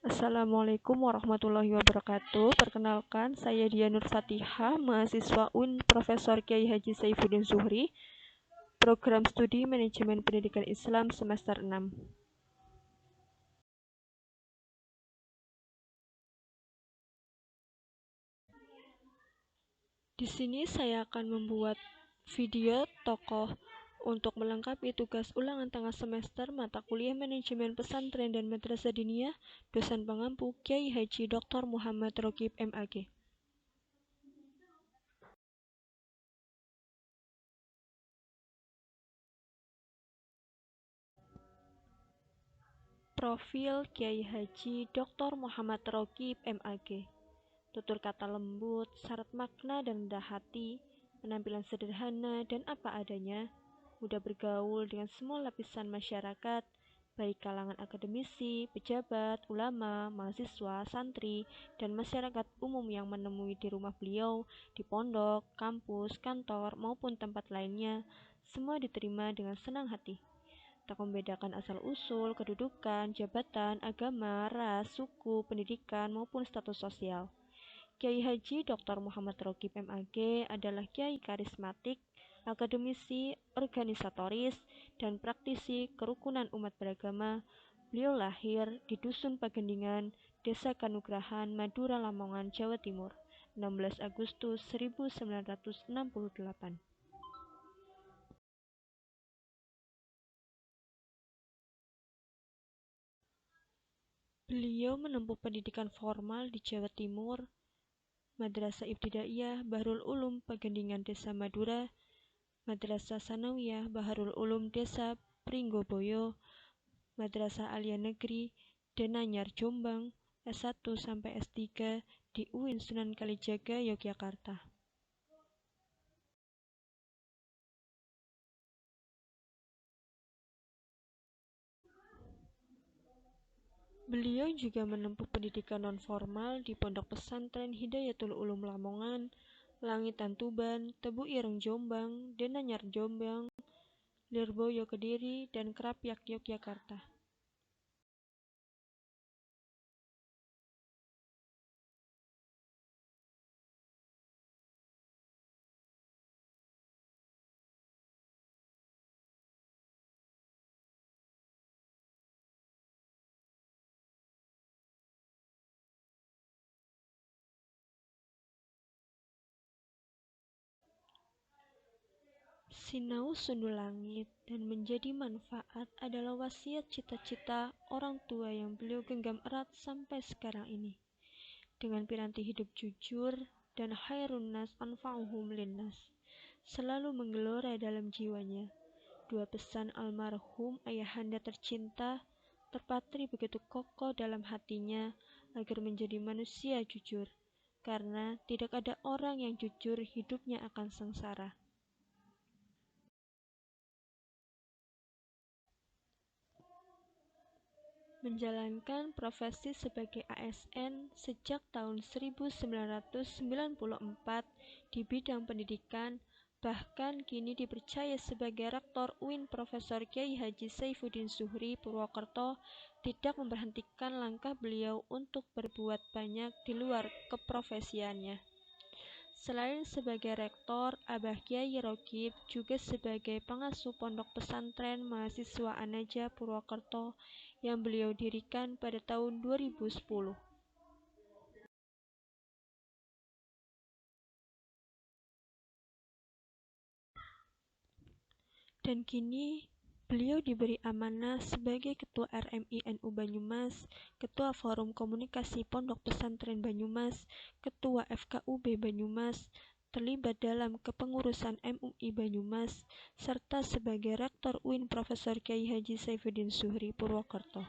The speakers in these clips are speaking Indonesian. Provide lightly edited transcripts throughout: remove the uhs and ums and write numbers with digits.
Assalamualaikum warahmatullahi wabarakatuh. Perkenalkan, saya Dian Nur Fatihah, mahasiswa UIN Profesor Kiai Haji Saifuddin Zuhri, Program Studi Manajemen Pendidikan Islam semester 6. Di sini saya akan membuat video tokoh untuk melengkapi tugas ulangan tengah semester mata kuliah Manajemen Pesantren dan Madrasah Diniyah, dosen pengampu Kiai Haji Dr. Muhammad Rokib MAG. Profil Kiai Haji Dr. Muhammad Rokib MAG. Tutur kata lembut, syarat makna dan rendah hati, penampilan sederhana dan apa adanya, mudah bergaul dengan semua lapisan masyarakat, baik kalangan akademisi, pejabat, ulama, mahasiswa, santri, dan masyarakat umum yang menemui di rumah beliau, di pondok, kampus, kantor, maupun tempat lainnya, semua diterima dengan senang hati. Tak membedakan asal-usul, kedudukan, jabatan, agama, ras, suku, pendidikan, maupun status sosial. Kiai Haji Dr. Muhammad Rokib MAG adalah kiai karismatik, akademisi, organisatoris, dan praktisi kerukunan umat beragama. Beliau lahir di Dusun Pagendingan, Desa Kanugrahan, Madura, Lamongan, Jawa Timur, 16 Agustus 1968. Beliau menempuh pendidikan formal di Jawa Timur, Madrasah Ibtidaiyah Bahrul Ulum Pagendingan Desa Madura, Madrasah Sanawiyah Baharul Ulum Desa Pringgoboyo, Madrasah Alia Negeri Denanyar Jombang, S1 sampai S3 di UIN Sunan Kalijaga, Yogyakarta. Beliau juga menempuh pendidikan non-formal di Pondok Pesantren Hidayatul Ulum Lamongan, Langitan Tuban, Tebu Ireng Jombang, Denanyar Jombang, Lirboyo Kediri, dan Krapyak Yogyakarta. Sinau sundul langit dan menjadi manfaat adalah wasiat cita-cita orang tua yang beliau genggam erat sampai sekarang ini. Dengan piranti hidup jujur dan khairun nas anfa'uhum linnas selalu menggelora dalam jiwanya. Dua pesan almarhum ayahanda tercinta terpatri begitu kokoh dalam hatinya agar menjadi manusia jujur, karena tidak ada orang yang jujur hidupnya akan sengsara. Menjalankan profesi sebagai ASN sejak tahun 1994 di bidang pendidikan, bahkan kini dipercaya sebagai Rektor UIN Profesor Kiai Haji Saifuddin Zuhri Purwokerto, tidak memberhentikan langkah beliau untuk berbuat banyak di luar keprofesiannya. Selain sebagai rektor, Abah Kiai Rokib juga sebagai pengasuh pondok pesantren mahasiswa Anaja Purwokerto yang beliau dirikan pada tahun 2010. Dan kini beliau diberi amanah sebagai Ketua RMI NU Banyumas, Ketua Forum Komunikasi Pondok Pesantren Banyumas, Ketua FKUB Banyumas, terlibat dalam kepengurusan MUI Banyumas, serta sebagai Rektor UIN Profesor Kiai Haji Saifuddin Zuhri Purwokerto.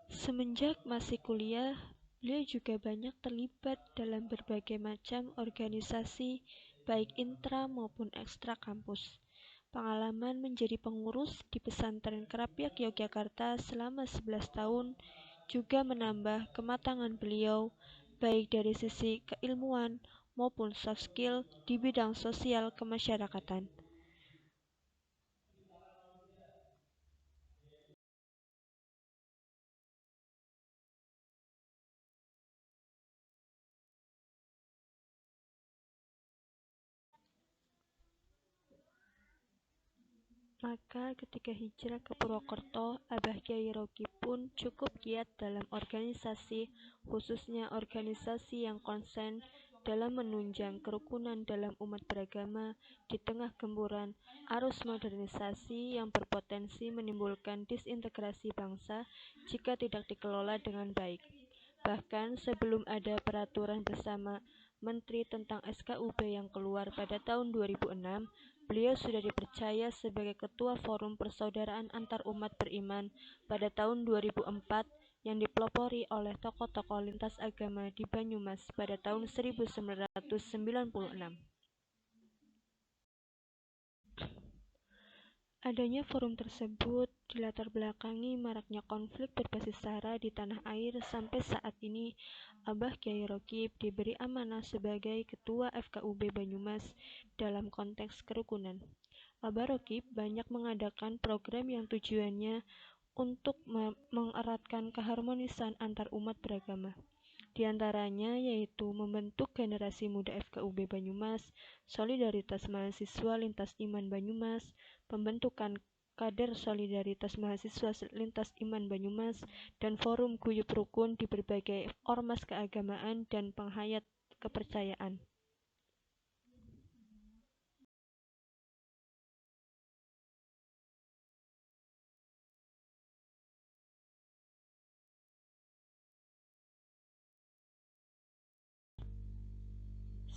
Semenjak masih kuliah, beliau juga banyak terlibat dalam berbagai macam organisasi, baik intra maupun ekstra kampus. Pengalaman menjadi pengurus di Pesantren Krapyak Yogyakarta selama 11 tahun juga menambah kematangan beliau, baik dari sisi keilmuan maupun soft skill di bidang sosial kemasyarakatan. Maka ketika hijrah ke Purwokerto, Abah Kyai Rogi pun cukup giat dalam organisasi, khususnya organisasi yang konsen dalam menunjang kerukunan dalam umat beragama di tengah gempuran arus modernisasi yang berpotensi menimbulkan disintegrasi bangsa jika tidak dikelola dengan baik. Bahkan sebelum ada peraturan bersama Menteri tentang SKUB yang keluar pada tahun 2006, beliau sudah dipercaya sebagai Ketua Forum Persaudaraan Antar Umat Beriman pada tahun 2004 yang dipelopori oleh tokoh-tokoh lintas agama di Banyumas pada tahun 1996. Adanya forum tersebut dilatar belakangi maraknya konflik berbasis SARA di tanah air sampai saat ini Abah Kyai Rogi diberi amanah sebagai Ketua FKUB Banyumas dalam konteks kerukunan. Abah Rogi banyak mengadakan program yang tujuannya untuk mengeratkan keharmonisan antar umat beragama. Di antaranya yaitu membentuk generasi muda FKUB Banyumas, solidaritas mahasiswa lintas iman Banyumas, pembentukan kader solidaritas mahasiswa lintas iman Banyumas, dan forum guyub rukun di berbagai ormas keagamaan dan penghayat kepercayaan.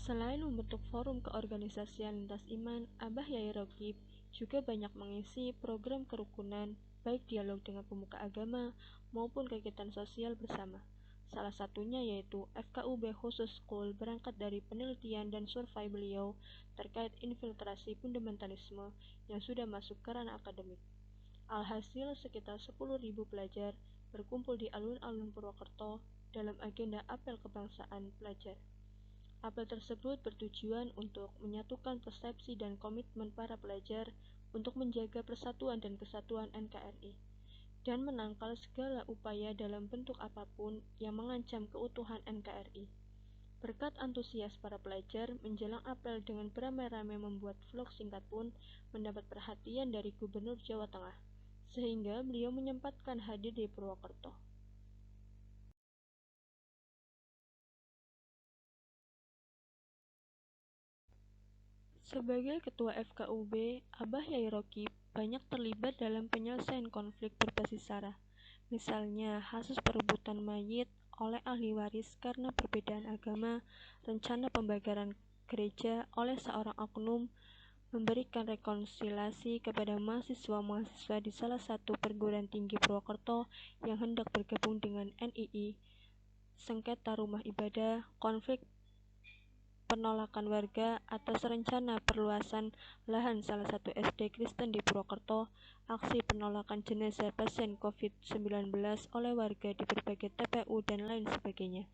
Selain membentuk forum keorganisasian lintas iman, Abah Yai Rogi juga banyak mengisi program kerukunan, baik dialog dengan pemuka agama maupun kegiatan sosial bersama. Salah satunya yaitu FKUB khusus School berangkat dari penelitian dan survei beliau terkait infiltrasi fundamentalisme yang sudah masuk ke ranah akademik. Alhasil sekitar 10.000 pelajar berkumpul di alun-alun Purwokerto dalam agenda apel kebangsaan pelajar. Apel tersebut bertujuan untuk menyatukan persepsi dan komitmen para pelajar untuk menjaga persatuan dan kesatuan NKRI, dan menangkal segala upaya dalam bentuk apapun yang mengancam keutuhan NKRI. Berkat antusias para pelajar, menjelang apel dengan beramai-ramai membuat vlog singkat pun mendapat perhatian dari Gubernur Jawa Tengah, sehingga beliau menyempatkan hadir di Purwokerto. Sebagai Ketua FKUB, Abah Yai Rogi banyak terlibat dalam penyelesaian konflik berbasis SARA. Misalnya, kasus perebutan mayit oleh ahli waris karena perbedaan agama, rencana pembakaran gereja oleh seorang oknum, memberikan rekonsiliasi kepada mahasiswa-mahasiswa di salah satu perguruan tinggi Purwokerto yang hendak bergabung dengan NII, sengketa rumah ibadah, konflik penolakan warga atas rencana perluasan lahan salah satu SD Kristen di Purwokerto, aksi penolakan jenazah pasien COVID-19 oleh warga di berbagai TPU, dan lain sebagainya.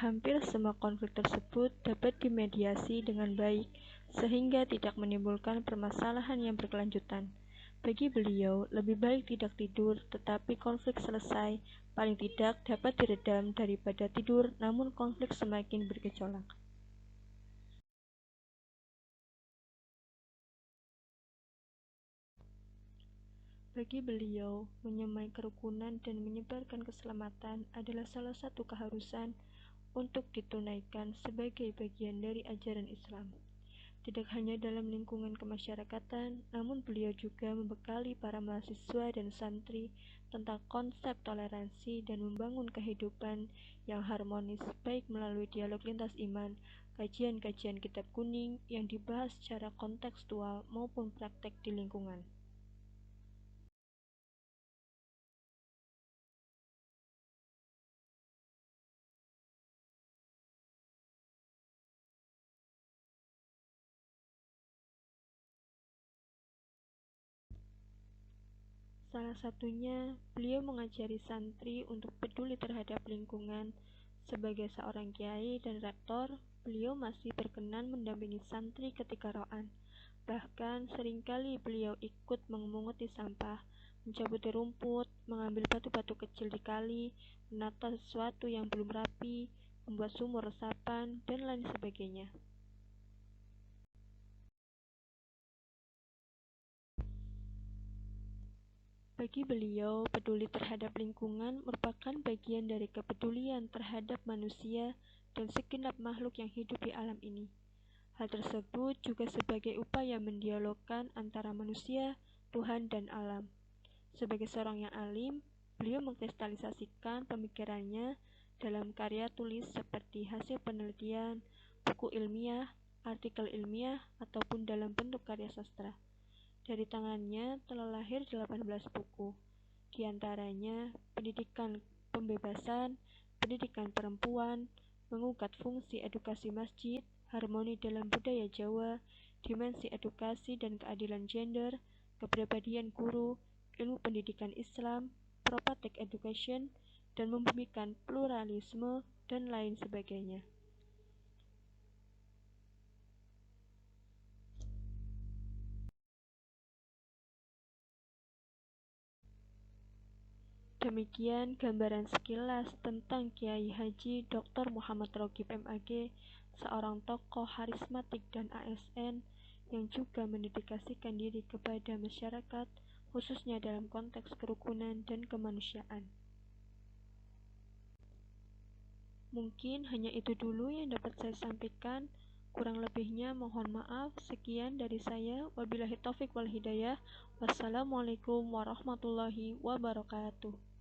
Hampir semua konflik tersebut dapat dimediasi dengan baik, sehingga tidak menimbulkan permasalahan yang berkelanjutan. Bagi beliau, lebih baik tidak tidur, tetapi konflik selesai, paling tidak dapat diredam daripada tidur namun konflik semakin bergejolak. Bagi beliau, menyemai kerukunan dan menyebarkan keselamatan adalah salah satu keharusan untuk ditunaikan sebagai bagian dari ajaran Islam. Tidak hanya dalam lingkungan kemasyarakatan, namun beliau juga membekali para mahasiswa dan santri tentang konsep toleransi dan membangun kehidupan yang harmonis, baik melalui dialog lintas iman, kajian-kajian kitab kuning yang dibahas secara kontekstual maupun praktek di lingkungan. Salah satunya, beliau mengajari santri untuk peduli terhadap lingkungan. Sebagai seorang kiai dan rektor, beliau masih berkenan mendampingi santri ketika roan. Bahkan seringkali beliau ikut mengumunguti sampah, mencabuti rumput, mengambil batu-batu kecil di kali, menata sesuatu yang belum rapi, membuat sumur resapan, dan lain sebagainya. Bagi beliau, peduli terhadap lingkungan merupakan bagian dari kepedulian terhadap manusia dan segenap makhluk yang hidup di alam ini. Hal tersebut juga sebagai upaya mendialogkan antara manusia, Tuhan, dan alam. Sebagai seorang yang alim, beliau mengkristalisasikan pemikirannya dalam karya tulis seperti hasil penelitian, buku ilmiah, artikel ilmiah, ataupun dalam bentuk karya sastra. Dari tangannya telah lahir 18 buku, di antaranya Pendidikan Pembebasan, Pendidikan Perempuan, Mengugat Fungsi Edukasi Masjid, Harmoni dalam Budaya Jawa, Dimensi Edukasi dan Keadilan Gender, Kepribadian Guru, Ilmu Pendidikan Islam, Propatech Education, dan Membumikan Pluralisme, dan lain sebagainya. Demikian gambaran sekilas tentang Kiai Haji Dr. Muhammad Rokib MAG, seorang tokoh harismatik dan ASN yang juga mendedikasikan diri kepada masyarakat, khususnya dalam konteks kerukunan dan kemanusiaan. Mungkin hanya itu dulu yang dapat saya sampaikan. Kurang lebihnya mohon maaf. Sekian dari saya. Wabillahi taufik wal hidayah. Wassalamualaikum warahmatullahi wabarakatuh.